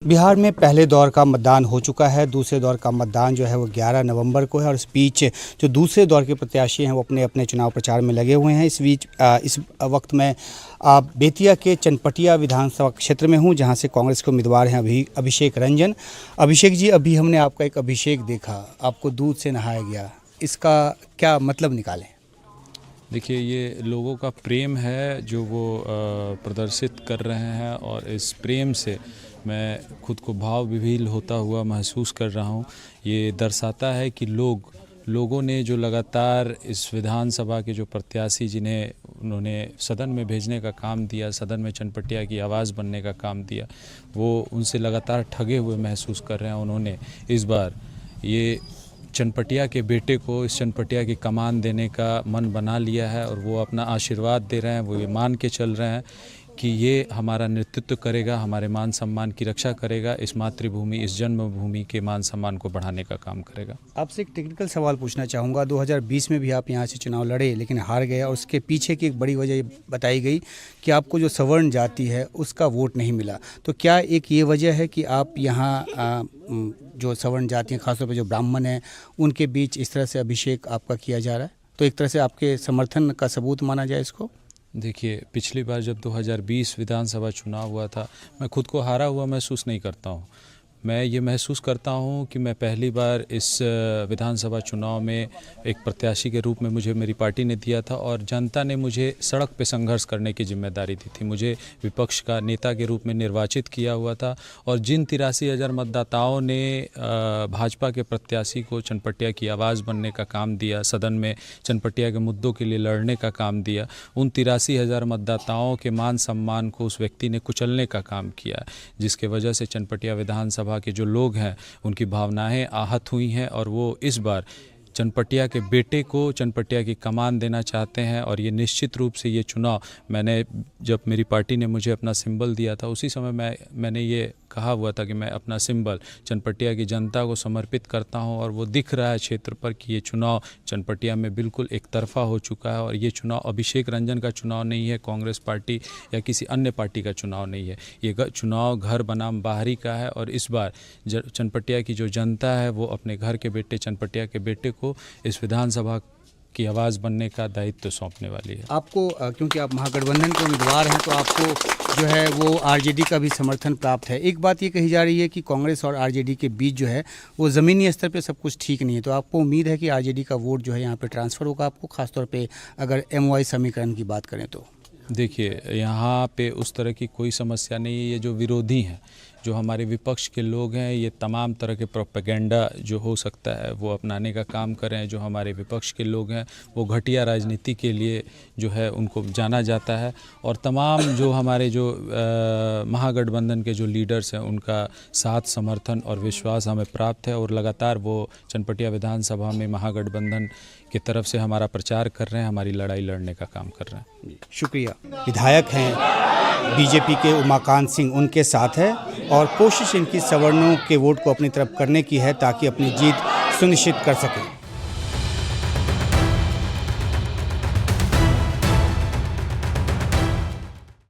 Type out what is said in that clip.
बिहार में पहले दौर का मतदान हो चुका है। दूसरे दौर का मतदान जो है वो 11 नवंबर को है और इस बीच जो दूसरे दौर के प्रत्याशी हैं वो अपने अपने चुनाव प्रचार में लगे हुए हैं। इस वक्त मैं बेतिया के चनपटिया विधानसभा क्षेत्र में हूं, जहां से कांग्रेस के उम्मीदवार हैं अभिषेक रंजन। अभिषेक जी, अभी हमने आपका एक अभिषेक देखा, आपको दूध से नहाया गया, इसका क्या मतलब निकालें? देखिए, ये लोगों का प्रेम है जो वो प्रदर्शित कर रहे हैं और इस प्रेम से मैं खुद को भाव विभोर होता हुआ महसूस कर रहा हूँ। ये दर्शाता है कि लोगों ने जो लगातार इस विधानसभा के जो प्रत्याशी जिन्हें उन्होंने सदन में भेजने का काम दिया, सदन में चनपटिया की आवाज़ बनने का काम दिया, वो उनसे लगातार ठगे हुए महसूस कर रहे हैं। उन्होंने इस बार ये चनपटिया के बेटे को इस चनपटिया की कमान देने का मन बना लिया है और वो अपना आशीर्वाद दे रहे हैं। वो ये मान के चल रहे हैं कि ये हमारा नेतृत्व करेगा, हमारे मान सम्मान की रक्षा करेगा, इस मातृभूमि, इस जन्मभूमि के मान सम्मान को बढ़ाने का काम करेगा। आपसे एक टेक्निकल सवाल पूछना चाहूँगा। 2020 में भी आप यहाँ से चुनाव लड़े लेकिन हार गए और उसके पीछे की एक बड़ी वजह ये बताई गई कि आपको जो सवर्ण जाति है उसका वोट नहीं मिला। तो क्या एक ये वजह है कि आप यहाँ जो सवर्ण जाति हैं, खासतौर पर जो ब्राह्मण हैं, उनके बीच इस तरह से अभिषेक आपका किया जा रहा है? तो एक तरह से आपके समर्थन का सबूत माना जाए इसको? देखिए, पिछली बार जब 2020 विधानसभा चुनाव हुआ था, मैं खुद को हारा हुआ महसूस नहीं करता हूँ। मैं ये महसूस करता हूँ कि मैं पहली बार इस विधानसभा चुनाव में एक प्रत्याशी के रूप में मुझे मेरी पार्टी ने दिया था और जनता ने मुझे सड़क पे संघर्ष करने की जिम्मेदारी दी थी। मुझे विपक्ष का नेता के रूप में निर्वाचित किया हुआ था और जिन 83,000 मतदाताओं ने भाजपा के प्रत्याशी को चनपटिया की आवाज़ बनने का काम दिया, सदन में चनपटिया के मुद्दों के लिए लड़ने का काम दिया, उन 83,000 मतदाताओं के मान सम्मान को उस व्यक्ति ने कुचलने का काम किया, जिसके वजह से चनपटिया विधानसभा के जो लोग हैं उनकी भावनाएं आहत हुई हैं और वो इस बार चनपटिया के बेटे को चनपटिया की कमान देना चाहते हैं। और ये निश्चित रूप से ये चुनाव, मैंने जब मेरी पार्टी ने मुझे अपना सिंबल दिया था उसी समय मैंने ये कहा हुआ था कि मैं अपना सिंबल चनपटिया की जनता को समर्पित करता हूं और वो दिख रहा है क्षेत्र पर कि ये चुनाव चनपटिया में बिल्कुल एक तरफा हो चुका है। और ये चुनाव अभिषेक रंजन का चुनाव नहीं है, कांग्रेस पार्टी या किसी अन्य पार्टी का चुनाव नहीं है। ये चुनाव घर बनाम बाहरी का है और इस बार चनपटिया की जो जनता है वो अपने घर के बेटे, चनपटिया के बेटे को इस विधानसभा की आवाज़ बनने का दायित्व सौंपने वाली है। आपको क्योंकि आप महागठबंधन के उम्मीदवार हैं तो आपको जो है वो आरजेडी का भी समर्थन प्राप्त है। एक बात ये कही जा रही है कि कांग्रेस और आरजेडी के बीच जो है वो ज़मीनी स्तर पे सब कुछ ठीक नहीं है, तो आपको उम्मीद है कि आरजेडी का वोट जो है यहाँ पे ट्रांसफ़र होगा आपको, खासतौर पे अगर MOI समीकरण की बात करें तो? देखिए, यहाँ पे उस तरह की कोई समस्या नहीं है। ये जो विरोधी हैं, जो हमारे विपक्ष के लोग हैं, ये तमाम तरह के प्रोपेगेंडा जो हो सकता है वो अपनाने का काम कर रहे हैं। जो हमारे विपक्ष के लोग हैं वो घटिया राजनीति के लिए जो है उनको जाना जाता है और तमाम जो हमारे जो महागठबंधन के जो लीडर्स हैं उनका साथ, समर्थन और विश्वास हमें प्राप्त है और लगातार वो चनपटिया विधानसभा में महागठबंधन की तरफ से हमारा प्रचार कर रहे हैं, हमारी लड़ाई लड़ने का काम कर रहे हैं। शुक्रिया। विधायक हैं बीजेपी के उमाकांत सिंह, उनके साथ है और कोशिश इनकी सवर्णों के वोट को अपनी तरफ करने की है ताकि अपनी जीत सुनिश्चित कर सकें।